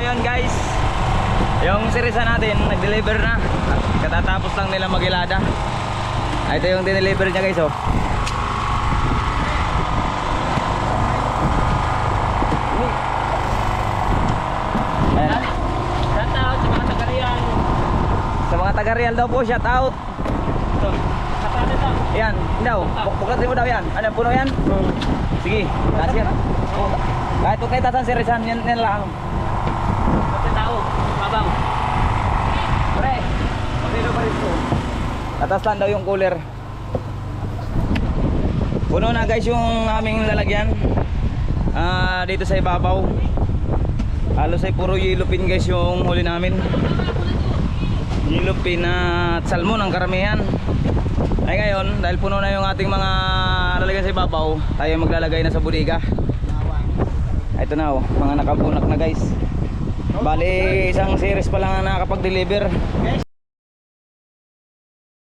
yun guys, yung sirisa natin nag-deliver na. Katatapos lang nila mag-ilada. Ito yung dineliver niya guys, oh. Ayan. Shout out sa mga taga-Real. Sa mga taga-Real daw po, shout out. Ito. Saka nito. Yan, daw. Buklatin mo daw yan. Ano, puno yan? Sige, taas yan. Kahit kung kayo tasan sirisan, yan lang. Kasi tao. Babaw. Pre, pagkilo pa rin ito. Atas lang daw yung cooler. Puno na guys yung aming lalagyan. Dito sa ibabaw. Halos ay puro yellow pin guys yung huli namin. Yellow pin at salmon ang karamihan. Ay ngayon, dahil puno na yung ating mga lalagyan sa ibabaw, tayo maglalagay na sa bodega. Ito na oh, mga nakabunak na guys. Bali isang series pa lang ang nakakapag-deliver.